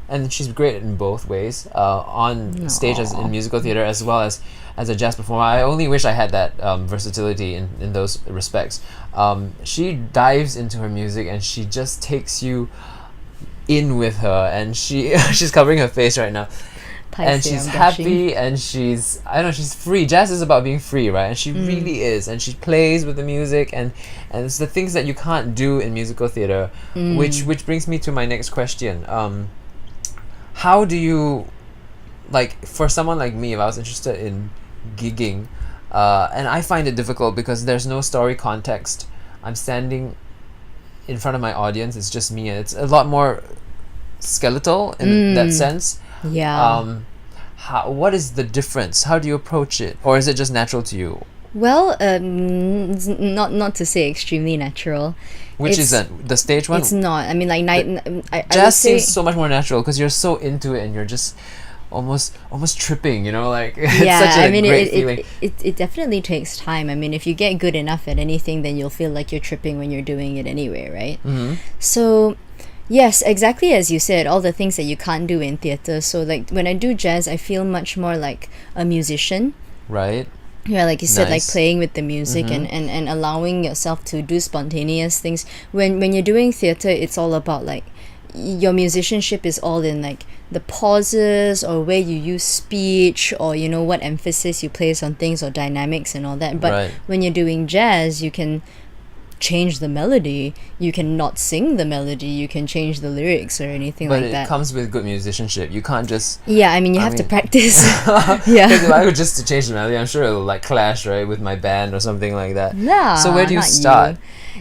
And she's great in both ways, on stage as in musical theater as well as a jazz performer. I only wish I had that versatility in those respects. She dives into her music and she just takes you in with her, and she's covering her face right now. And she's happy, and she's free. Jazz is about being free, right? And she really is, and she plays with the music, and it's the things that you can't do in musical theater, which brings me to my next question. How do you, like, for someone like me, if I was interested in gigging, and I find it difficult because there's no story context. I'm standing in front of my audience, it's just me, and it's a lot more skeletal in that sense. Yeah. What is the difference? How do you approach it? Or is it just natural to you? Well, not to say extremely natural. Which isn't? The stage one? It's not. I mean, like, jazz seems so much more natural because you're so into it and you're just almost tripping, you know, like it's such a great feeling. It definitely takes time. I mean, if you get good enough at anything, then you'll feel like you're tripping when you're doing it anyway, right? Mm-hmm. So yes, exactly as you said, all the things that you can't do in theatre. So like when I do jazz, I feel much more like a musician. Right. Yeah, like you said, like Nice. playing with the music and allowing yourself to do spontaneous things. When you're doing theatre, it's all about like your musicianship is all in like the pauses or where you use speech or, you know, what emphasis you place on things or dynamics and all that. But Right. when you're doing jazz, you can change the melody, you can not sing the melody, you can change the lyrics or anything But like it that. comes with good musicianship. You can't just... Yeah, I mean, you have to practice. Yeah. If I were just to change the melody, I'm sure it'll like clash, right, with my band or something like that. Nah, So where do you not start?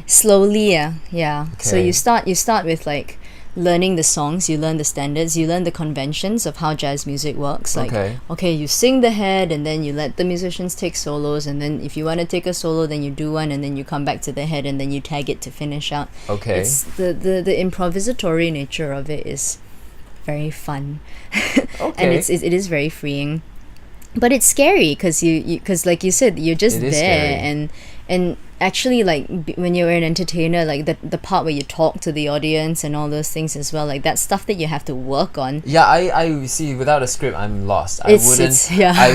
Slowly, yeah. So Okay. you start with like learning the songs, you learn the standards, you learn the conventions of how jazz music works. Like, Okay. you sing the head and then you let the musicians take solos, and then if you want to take a solo, then you do one, and then you come back to the head and then you tag it to finish out. Okay. It's the improvisatory nature of it is very fun. Okay. And it is very freeing. But it's scary because because like you said, you're just It there, is scary. and actually, like, when you're an entertainer, like the part where you talk to the audience and all those things as well, like that's stuff that you have to work on. Yeah, I see. Without a script, I'm lost. Yeah. I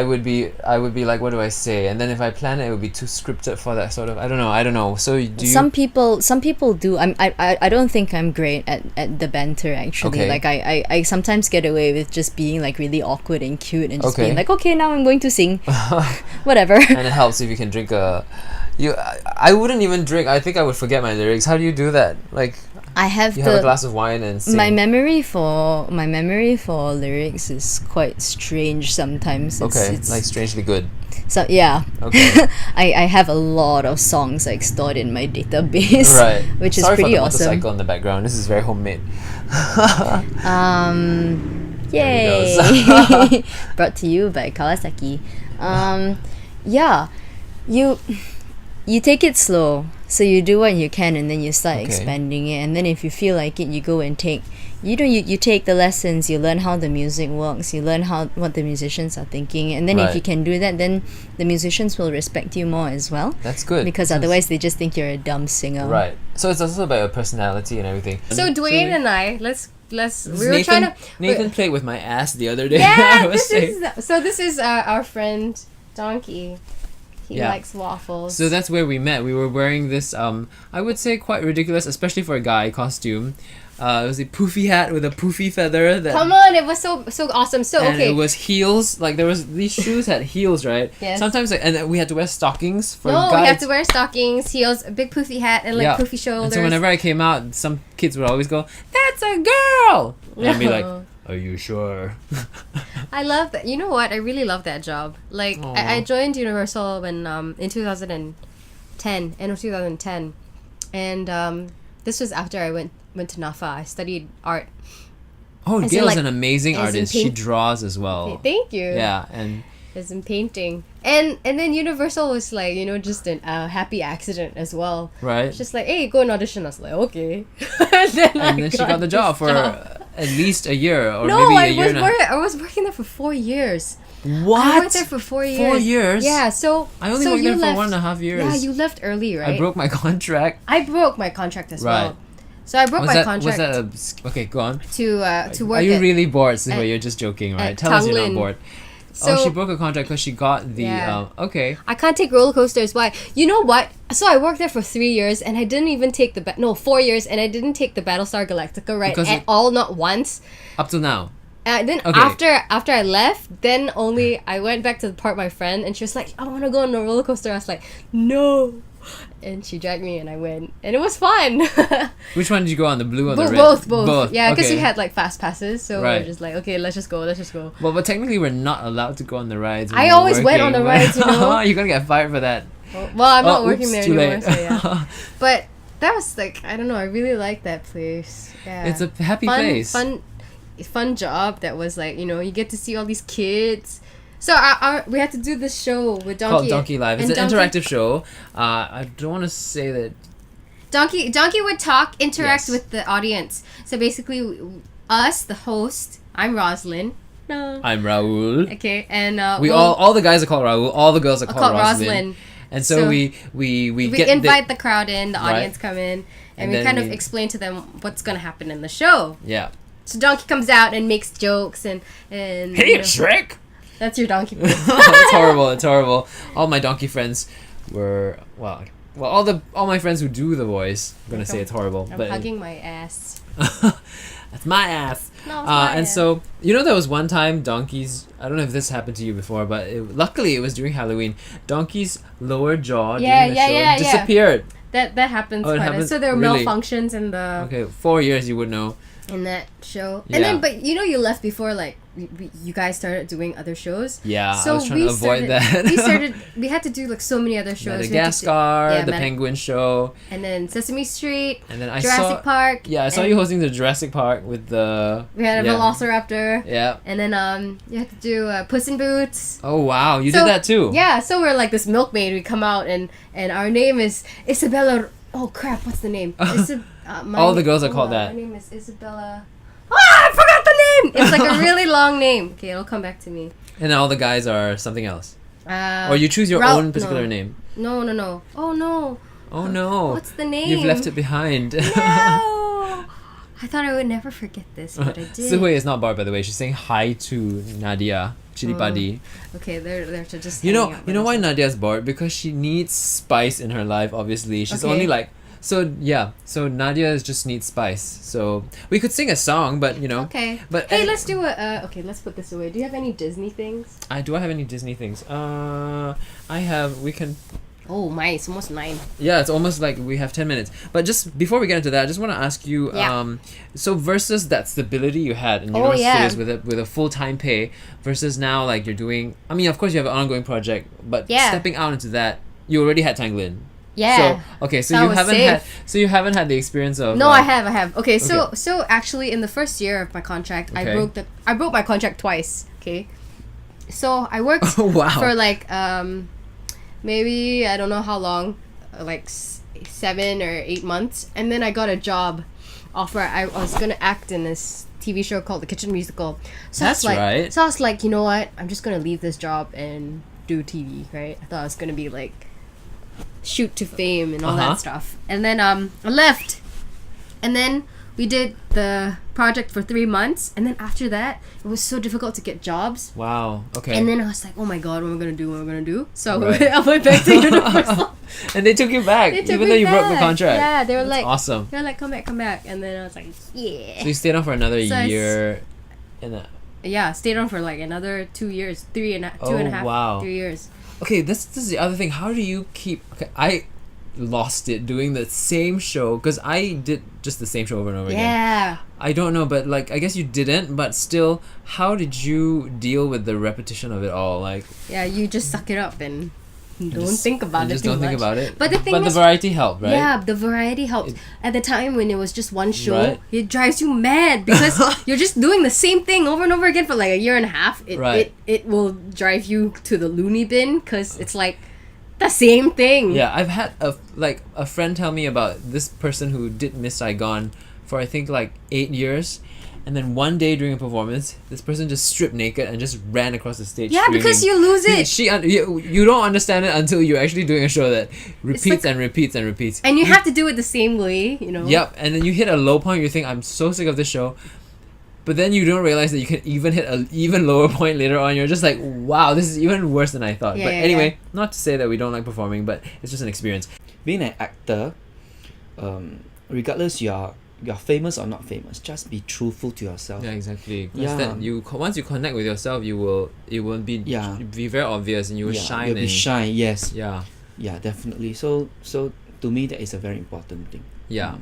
would be like, what do I say? And then if I plan it, it would be too scripted for that sort of. I don't know. So do you? Some people do. I don't think I'm great at the banter actually. Okay. Like I sometimes get away with just being like really awkward and cute and just Okay. being like, okay, now I'm going to sing, whatever. And it helps if you can drink a. I wouldn't even drink. I think I would forget my lyrics. How do you do that? Like, I have you have a glass of wine and sing. my memory for lyrics is quite strange sometimes. It's like strangely good. so yeah. Okay. I have a lot of songs like stored in my database, Right. which is Sorry pretty for the awesome. motorcycle in the background. This is very homemade. Yay! There it Brought to you by Kawasaki. Yeah, you take it slow. So you do what you can, and then you start Okay. expanding it. And then if you feel like it, you go and take. You take the lessons. You learn how the music works. You learn what the musicians are thinking, and then if Right. you can do that, then the musicians will respect you more as well. That's good. Because otherwise, they just think you're a dumb singer. Right. So it's also about your personality and everything. So Dwayne and I, let's we were Nathan, trying to Nathan played with my ass the other day. Yeah, I was saying. this is our friend Donkey. He Yeah. likes waffles. So that's where we met. We were wearing this, I would say quite ridiculous, especially for a guy, costume. It was a poofy hat with a poofy feather. That, Come on, it was so awesome. So and okay. it was heels. Like these shoes had heels, right? Yes. Sometimes, and then we had to wear stockings for No, guys. we have to wear stockings, heels, a big poofy hat, and like Yeah. poofy shoulders. And so whenever I came out, some kids would always go, "That's a girl," and I'd be like, "Are you sure?" I love that. You know what? I really love that job. Like I joined Universal when in 2010, end of 2010, and this was after I went to NAFA. I studied art. Oh, As in, Gail's like, an amazing as in artist. She paint- draws as well. Thank you. Yeah, and As in painting, and then Universal was like, you know, just a happy accident as well. right. It's just like, hey, go and audition. I was like, okay. and And then she got the job this for at least a year or No, maybe I a year and a half. I was working there for 4 years. What? I worked there for 4 years. 4 years? Yeah, so I only so worked you there for left, 1.5 years. Yeah, you left early, right? I broke my contract. I broke my contract as Right. well. So I broke my Was contract that okay, go on. to work. Are you at, really bored? Since at- you're just joking, right? at Tell us you're not Tanglin. bored. So she broke a contract because she got the Yeah. okay. I can't take roller coasters. Why? You know what? So I worked there for 3 years and I didn't even take 4 years and I didn't take the Battlestar Galactica ride Because at it- all, not once. Up till now. Then Okay. after I left, then only I went back to the park with my friend and she was like, I want to go on a roller coaster. I was like, no. And she dragged me and I went. And it was fun. Which one did you go on? The blue or the red? Both. Yeah, because okay. we had like fast passes. So Right. we're just like, okay, let's just go. Well, but technically we're not allowed to go on the rides. when I we're always went on the working. rides, you know. You're gonna get fired for that. Well, I'm not working oops, there too anymore. late. So yeah. But that was like, I don't know. I really liked that place. Yeah. It's a happy place. Fun job that was like, you know, you get to see all these kids. So we had to do this show with Donkey. Called Donkey Live. It's and an Donkey- interactive show. I don't want to say that. Donkey would interact Yes. with the audience. So basically, us, the host, I'm Roslyn. No. I'm Raul. Okay, and We all the guys are called Raul. All the girls are called Roslyn. Roslyn. And so, So we We invite the crowd in, the Right. audience come in, And and we then kind of we- explain to them what's gonna happen in the show. Yeah. So Donkey comes out and makes jokes and Hey, you know, Shrek! that's your Donkey voice. It's horrible. It's horrible. All my donkey friends were well. All my friends who do the voice. I'm gonna say it's horrible, I'm but hugging my ass. that's my ass. No, it's my And ass. so there was one time donkeys. I don't know if this happened to you before, but luckily it was during Halloween. Donkey's lower jaw during the show disappeared. That happens Oh, it quite a happens? So there are Really? malfunctions in the Okay, 4 years you would know. in that show. Yeah. And then but you left before like you guys started doing other shows. Yeah, So I was trying to avoid that. we had to do like so many other shows. We had to do- Madagascar, the Mada- Penguin Show, and then Sesame Street, and then I Jurassic saw. Park. Yeah, I saw and you hosting the Jurassic Park with the. We had a yeah. Velociraptor. Yeah. And then you had to do Puss in Boots. Oh wow, you So- did that too. Yeah, so we're like this milkmaid. We come out and our name is Isabella. Oh crap, what's the name? All the girls are called that. My name is Isabella. I forgot the name. It's like a really long name. Okay, it'll come back to me. And all the guys are something else. Or Or you choose your Ralph- own particular no. name. No. Oh no. Oh no. What's the name? You've left it behind. No. I thought I would never forget this, but I did. Suhui is not barred, by the way. She's saying hi to Nadia. Chili Padi. Okay, they're just. You hanging know, out you know with why us. Nadia's bored? Because she needs spice in her life. Obviously, she's Okay. only like so. Yeah, so Nadia just needs spice. So we could sing a song, but Okay. But Hey, let's do a. Okay, let's put this away. Do you have any Disney things? Do I have any Disney things? I have. We can. Oh my, it's almost 9. Yeah, it's almost like we have 10 minutes. But just before we get into that, I just want to ask you. Yeah. So versus that stability you had in Oh, university yeah. with a full time pay, versus now like you're doing. I mean, of course you have an ongoing project, but Yeah. stepping out into that, you already had Tanglin. Yeah. So okay, so That you was haven't safe. had the experience of. No, like, I have. Okay, so Okay. so actually in the first year of my contract, Okay. I broke my contract twice. Okay, so I worked Oh, wow. for like maybe I don't know how long, like 7 or 8 months, and then I got a job offer. I was gonna act in this TV show called The Kitchen Musical. So That's I was like, right. So I was like, you know what? I'm just gonna leave this job and do TV. Right? I thought I was gonna be like shoot to fame and all Uh-huh. that stuff. And then I left. And then we did the project for 3 months. And then after that, it was so difficult to get jobs. Wow. Okay. And then I was like, oh my god, what am I gonna do? What am I gonna do? So Right. I went back to Universal. And they took you back, They took even me though you broke the back. contract. Yeah, they were That's like, awesome. they're like, come back. And then I was like, yeah. So you stayed on for another So year. In a, Yeah, stayed on for like another 2 years, two and a half, wow. 3 years. Okay, this is the other thing. How do you keep? Okay, I lost it doing the same show because I did just the same show over and over again. Yeah. I don't know, but like I guess you didn't. But still, how did you deal with the repetition of it all? Like, Yeah, you just suck it up and don't just- think about and it just too don't think much. about it. But the thing but is, the variety helped, right? yeah, the variety helped. At the time when it was just one show, Right. it drives you mad because you're just doing the same thing over and over again for like a year and a half. Right. It will drive you to the loony bin because it's like the same thing. Yeah, I've had a friend tell me about this person who did Miss Saigon for I think like 8 years, and then one day during a performance, this person just stripped naked and just ran across the stage. Yeah, screaming. because you lose it. You don't understand it until you're actually doing a show that repeats and repeats and repeats. And you have to do it the same way, you know. Yep, and then you hit a low point. You think, I'm so sick of this show. But then you don't realize that you can even hit an even lower point later on. You're just like, wow, this is even worse than I thought. Yeah, but yeah, anyway, not to say that we don't like performing, but it's just an experience. Being an actor, regardless you're famous or not famous, just be truthful to yourself. Yeah, exactly. 'Cause Yeah. then once you connect with yourself, it won't be be very obvious, and you will shine. You'll be shine. Yes. Yeah. Yeah, definitely. So to me, that is a very important thing. Yeah.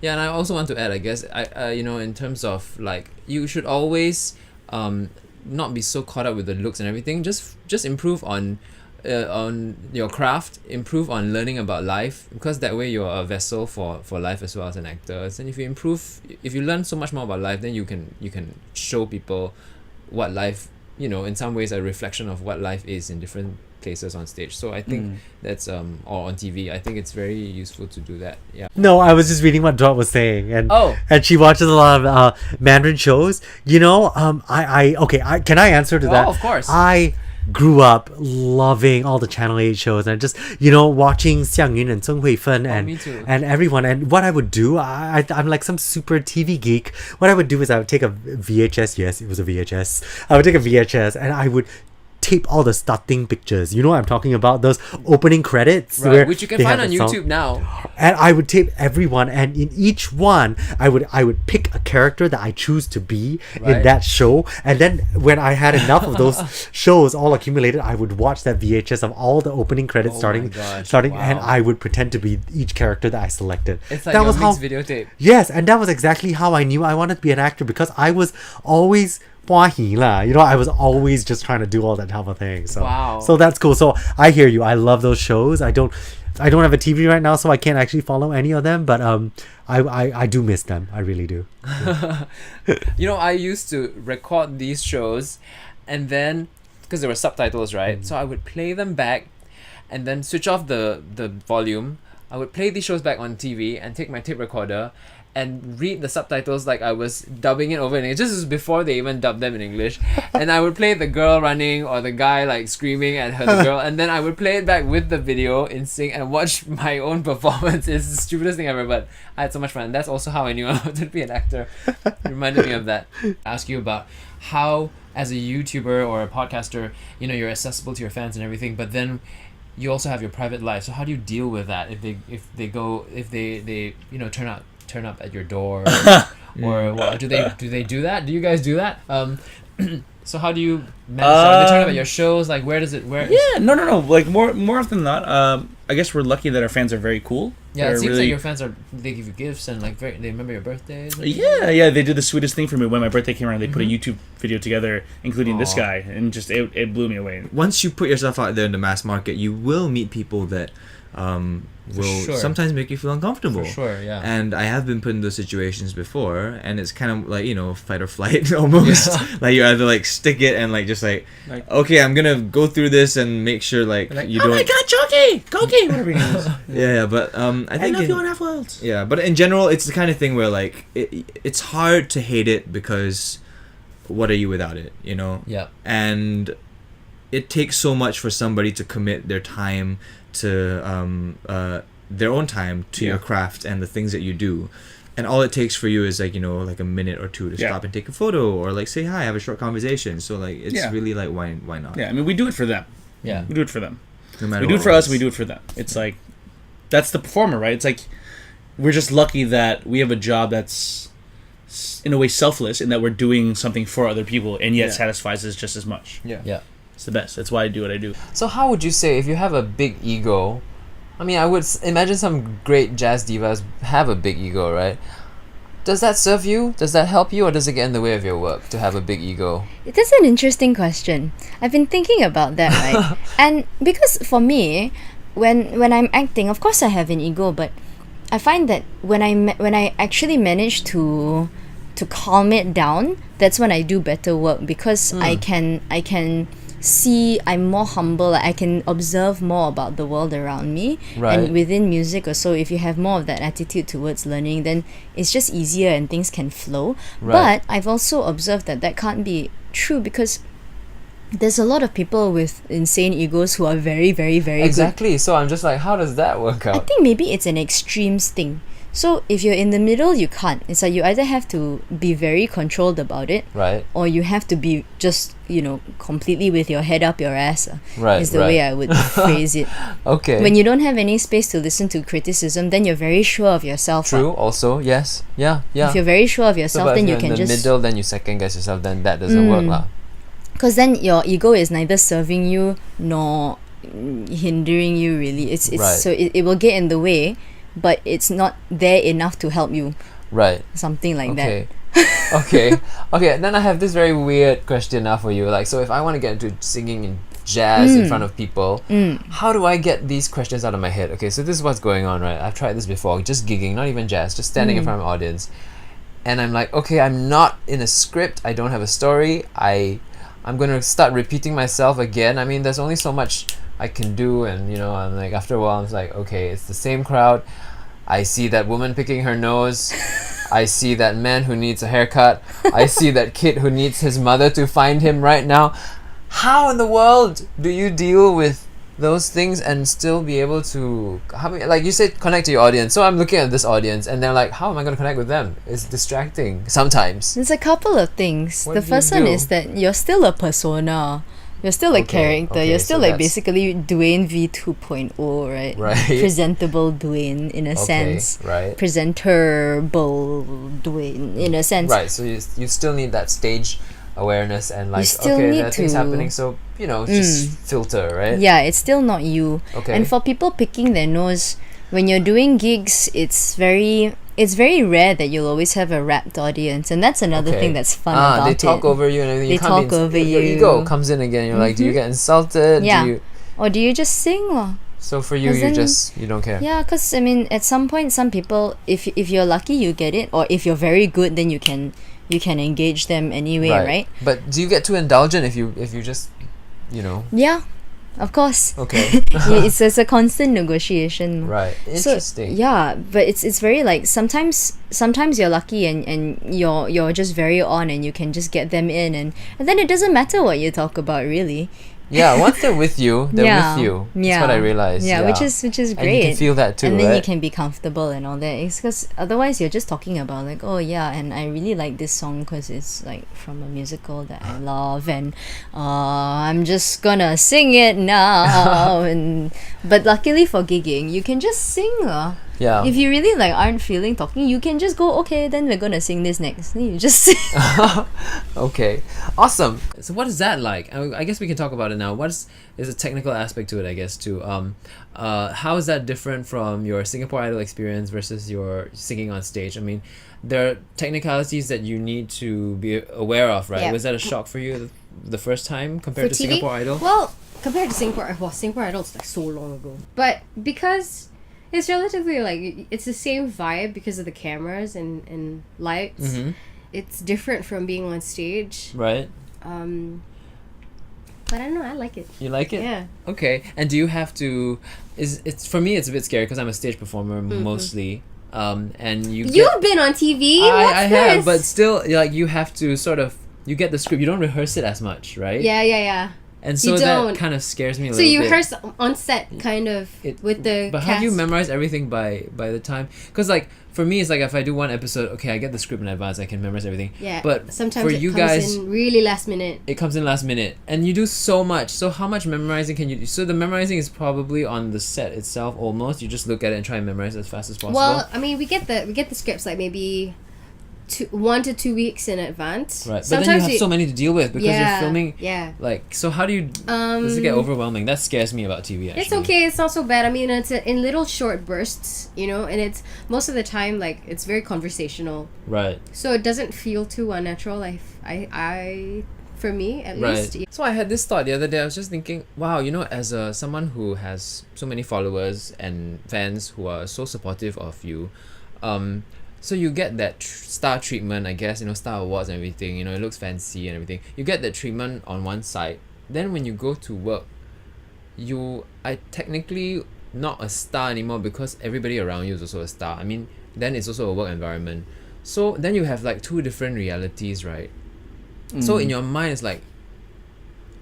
Yeah, and I also want to add, I guess, in terms of like, you should always not be so caught up with the looks and everything. Just improve on your craft, improve on learning about life, because that way you're a vessel for life as well as an actor. And if you learn so much more about life, then you can show people what life, in some ways a reflection of what life is in different places on stage. So I think that's or on TV. I think it's very useful to do that. Yeah. No, I was just reading what Dot was saying, and Oh. and she watches a lot of Mandarin shows. I can I answer to that? Oh, of course. I grew up loving all the Channel 8 shows, and just watching Xiang Yun and Zheng Huifen and me too. and everyone. And what I would do, I'm like some super TV geek. What I would do is I would take a VHS. Yes, it was a VHS. I would take a VHS and I would tape all the starting pictures. You know what I'm talking about? Those opening credits, Right, which you can they find have on the song. YouTube now. And I would tape everyone, and in each one, I would pick a character that I choose to be in Right. that show. And then when I had enough of those shows all accumulated, I would watch that VHS of all the opening credits Oh starting, my gosh, and wow. I would pretend to be each character that I selected. It's like that your was how mixed videotape. Yes, and that was exactly how I knew I wanted to be an actor, because I was always 花型啦. I was always just trying to do all that type of thing. So Wow. so that's cool. So I hear you. I love those shows. I don't have a TV right now, so I can't actually follow any of them, but I do miss them. I really do. I used to record these shows, and then because there were subtitles, right? So I would play them back and then switch off the volume. I would play these shows back on TV and take my tape recorder and read the subtitles like I was dubbing it over in English. This is before they even dubbed them in English. And I would play the girl running or the guy like screaming at the girl, and then I would play it back with the video in sync and watch my own performance. It's the stupidest thing ever, but I had so much fun. And that's also how I knew I wanted to be an actor. It reminded me of that. Ask you about how, as a YouTuber or a podcaster, you're accessible to your fans and everything, but then you also have your private life. So how do you deal with that if they turn up at your door, or what, do they do that? Do you guys do that? So how do you manage? They turn up at your shows. Like, where? Yeah, no. Like more often than not, I guess we're lucky that our fans are very cool. Yeah, They're it seems really, like your fans they give you gifts and like they remember your birthdays. Yeah, they did the sweetest thing for me when my birthday came around. They put a YouTube video together, including this guy, and just it blew me away. Once you put yourself out there in the mass market, you will meet people that will sure. sometimes make you feel uncomfortable. For sure, yeah. And I have been put in those situations before, and it's kind of like, fight or flight almost. Yeah. Like you either like stick it and like just like okay, I'm gonna go through this and make sure like you don't. Oh my God, Choki, whatever it is. Yeah, but I think love you on half worlds. yeah, but in general, it's the kind of thing where like it's hard to hate it, because what are you without it, Yeah. And it takes so much for somebody to commit their time to their own time to your craft and the things that you do, and all it takes for you is like like a minute or two to stop and take a photo, or like say hi, have a short conversation. So like it's really like why not? Yeah, I mean, we do it for them. Yeah. We do it for them. No matter We do it what for us. is. We do it for them. It's like that's the performer, right? It's like we're just lucky that we have a job that's in a way selfless, in that we're doing something for other people, and yet satisfies us just as much. Yeah. It's the best. That's why I do what I do. So how would you say, if you have a big ego, I mean, I would imagine some great jazz divas have a big ego, right? Does that serve you? Does that help you, or does it get in the way of your work to have a big ego? That's an interesting question. I've been thinking about that, right? And because for me, when I'm acting, of course I have an ego, but I find that when I actually manage to calm it down, that's when I do better work, because I can I'm more humble. Like, I can observe more about the world around me. Right. And within music or so, if you have more of that attitude towards learning, then it's just easier and things can flow. Right. But I've also observed that can't be true, because there's a lot of people with insane egos who are very, very, very Exactly. So I'm just like, how does that work good. I out? think maybe it's an extremes thing. So if you're in the middle, you can't. It's like you either have to be very controlled about it, Right. or you have to be just, completely with your head up your ass. Right. Is the right. way I would phrase it. Okay. When you don't have any space to listen to criticism, then you're very sure of yourself. True. Also, yes. Yeah. Yeah. If you're very sure of So, yourself, but then if you you're can in the just. middle, then you second guess yourself. Then that doesn't work, lah. Because then your ego is neither serving you nor hindering you, really. It's Right. So it will get in the way, but it's not there enough to help you. Right. Something like Okay. Okay. Then I have this very weird question now for you. Like, so if I want to get into singing in jazz in front of people, how do I get these questions out of my head? Okay, so this is what's going on, right? I've tried this before, just gigging, not even jazz, just standing in front of an audience, and I'm like, okay, I'm not in a script. I don't have a story. I'm gonna start repeating myself again. I mean, there's only so much I can do, and I'm like, after a while, I'm like, okay, it's the same crowd. I see that woman picking her nose. I see that man who needs a haircut. I see that kid who needs his mother to find him right now. How in the world do you deal with those things and still be able to, like you said, connect to your audience? So I'm looking at this audience and they're like, how am I going to connect with them? It's distracting sometimes. There's a couple of things. What The do you first one do? is that you're still a persona. You're still a character. okay, You're still so like that's- basically Dwayne V 2.0, right? Right. Presentable Dwayne in a sense. Right. Presentable Dwayne in a sense. Right, so you still need that stage awareness and like, still okay, need there are things to- happening, so, just filter, right? Yeah, it's still not you. Okay. And for people picking their nose, when you're doing gigs, it's very rare that you'll always have a rapt audience, and that's another Okay. thing that's fun about they it. talk over you and everything. They You can't talk over your you. ego comes in again. You're like, do you get insulted? Yeah. Do you, Or do you just sing? Or? so for you, 'Cause then- you don't care. Yeah, because I mean, at some point, some people, if you're lucky, you get it, or if you're very good, then you can engage them anyway, right? But do you get too indulgent if you just, Yeah, of course. okay, Yeah, it's a constant negotiation. right? So, Interesting. yeah, but it's very like sometimes you're lucky and you're just very on and you can just get them in, and then it doesn't matter what you talk about, really. Yeah, once they're with you, they're Yeah, with you. That's yeah. what I realized. Yeah, which is And great. you can feel that too, and then right? you can be comfortable and all that. It's because otherwise you're just talking about like, oh yeah, and I really like this song because it's like from a musical that I love, and I'm just gonna sing it now. But luckily for gigging, you can just sing. Yeah. If you really like aren't feeling talking, you can just go, okay, then we're gonna sing this next. Then you just sing. Okay, awesome. So what is that like? I guess we can talk about it now. There's a technical aspect to it, I guess, too. How is that different from your Singapore Idol experience versus your singing on stage? I mean, there are technicalities that you need to be aware of, right? Yeah. Was that a shock for you the first time compared For to TV? Singapore Idol? Well, compared to Singapore Idol is like so long ago. But because it's relatively like it's the same vibe because of the cameras and lights. Mm-hmm. It's different from being on stage. Right. But I don't know, I like it. You like it? Yeah. Okay. And do you have to? It's for me. It's a bit scary because I'm a stage performer mostly. And You've been on TV. What's I this? have, but still, like you have to sort of get the script. You don't rehearse it as much, right? Yeah. And so You that don't. kind of scares me a So little you bit. rehearse on set, kind of, with the But cast. how do you memorize everything by the time? Because like for me, it's like if I do one episode, okay, I get the script in advance, I can memorize everything. Yeah. But sometimes for it you comes guys, in really last minute. it comes in last minute, and you do so much. So how much memorizing can you do? So the memorizing is probably on the set itself. Almost, you just look at it and try and memorize as fast as possible. Well, I mean, we get the scripts like maybe 1 to 2 weeks in advance. right. But then you have so many to deal with because you're filming. Yeah. Like, so how do you? Does it get overwhelming? That scares me about TV. Actually. It's okay. It's not so bad. I mean, it's in little short bursts, and it's most of the time like it's very conversational, Right. so it doesn't feel too unnatural. I for me at Right. least. So I had this thought the other day. I was just thinking, wow, as someone who has so many followers and fans who are so supportive of you, so you get that star treatment, I guess, Star Awards and everything. It looks fancy and everything. You get that treatment on one side, then when you go to work, you are technically not a star anymore because everybody around you is also a star. I mean, then it's also a work environment. So then you have like two different realities, right? So in your mind, it's like,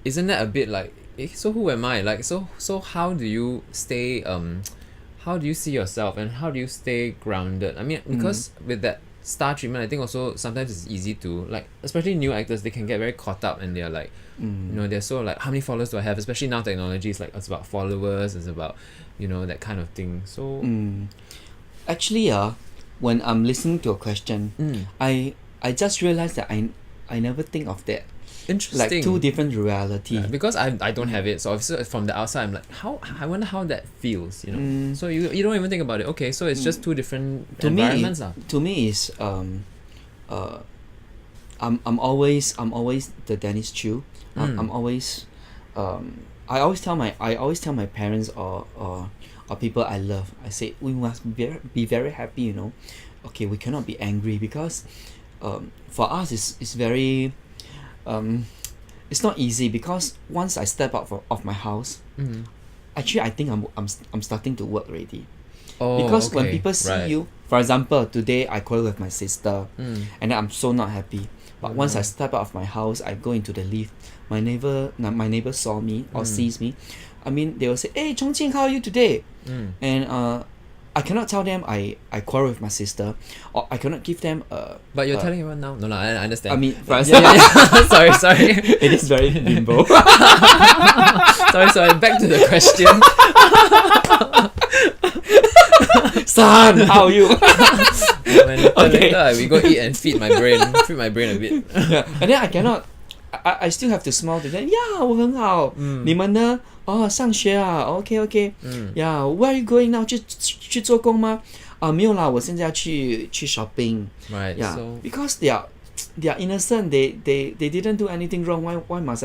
isn't that a bit like, so who am I? Like, so how do you stay, how do you see yourself and how do you stay grounded? I mean, because with that star treatment, I think also sometimes it's easy to, like, especially new actors, they can get very caught up and they're like, you know, they're so like, how many followers do I have? Especially now technology is like, it's about followers, it's about, you know, that kind of thing. So Actually, when I'm listening to a question, I just realized that I never think of that. interesting. Like two different reality. Yeah, because I don't have it, so obviously from the outside I'm like, how, I wonder how that feels, you know. So you don't even think about it. Okay, so it's just two different environments. To me is I'm always the Dennis Chew. I'm always I always tell my parents or people I love, I say we must be very happy, you know. Okay, we cannot be angry because for us it's very it's not easy because once I step out of my house, actually I think I'm starting to work already. Because when people see you, for example, today I quarreled with my sister, and then I'm so not happy. But once I step out of my house, I go into the lift. My neighbor saw me or sees me. I mean, they will say, "Hey, Chongqing, how are you today?" And I cannot tell them I quarrel with my sister, or I cannot give them a. But you're telling everyone now. No, I understand. I mean, sorry. It is very bimbo. sorry. Back to the question. Son, how are you? Later, we go eat and feed my brain a bit. Yeah, and then I cannot. I still have to smile to them. Yeah, 我很好。你们呢？上学啊 OK OK。Yeah, where are you going now? 去做工吗？没有啦，我现在要去 shopping. Right. Yeah, So because they are innocent. They didn't do anything wrong. Why must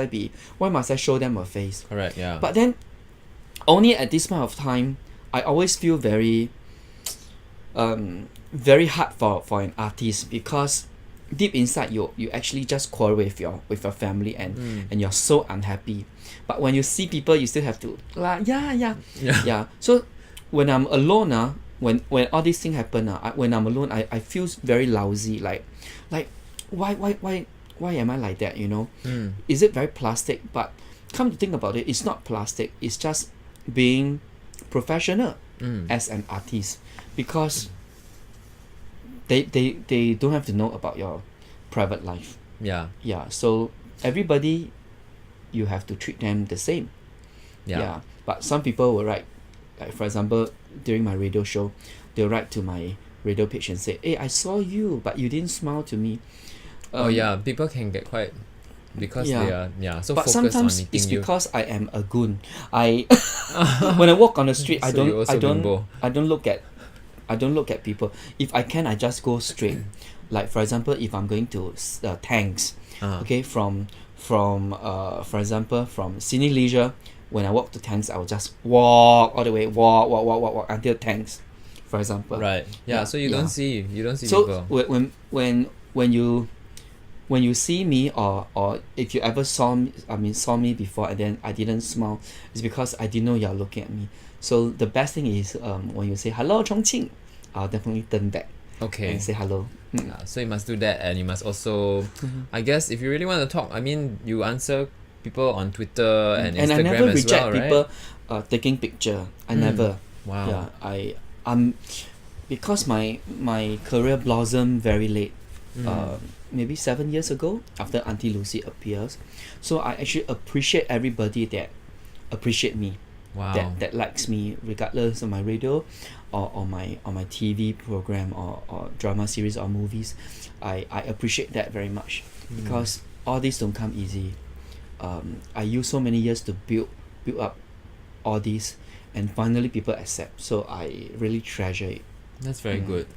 I show them a face? correct. Yeah. But then, only at this point of time, I always feel very hard for an artist because deep inside you actually just quarrel with your family and you're so unhappy. But when you see people, you still have to yeah. So when I'm alone, when all these things happen, when I'm alone, I feel very lousy. Like why am I like that? You know, is it very plastic? But come to think about it, it's not plastic. It's just being professional as an artist because they don't have to know about your private life. Yeah. So everybody, you have to treat them the same. Yeah. But some people will write, like for example, during my radio show, they'll write to my radio page and say, "Hey, I saw you, but you didn't smile to me." People can get quite, because they are so but focused on sometimes meeting it's you. because I am a goon. I when I walk on the street, So you're also bimbo. I don't look at people. If I can, I just go straight. Like for example, if I'm going to Tanks, okay, from for example from Cine Leisure, when I walk to Tanks, I will just walk all the way, walk until Tanks, for example. Right. Yeah. So you don't see So people. when you see me or if you ever saw me before and then I didn't smile, it's because I didn't know you're looking at me. So the best thing is when you say hello Chongqing, I'll definitely turn back Okay. and say hello. So you must do that, and you must also, I guess, if you really want to talk, I mean, you answer people on Twitter and Instagram I never as reject well, right? people taking picture. I never. Wow. Yeah, I'm because my career blossomed very late. Maybe 7 years ago after Auntie Lucy appears. So I actually appreciate everybody that appreciate me. Wow. That likes me regardless of my radio or my TV program or drama series or movies. I appreciate that very much because all these don't come easy. I use so many years to build up all these and finally people accept. So I really treasure it. That's very good.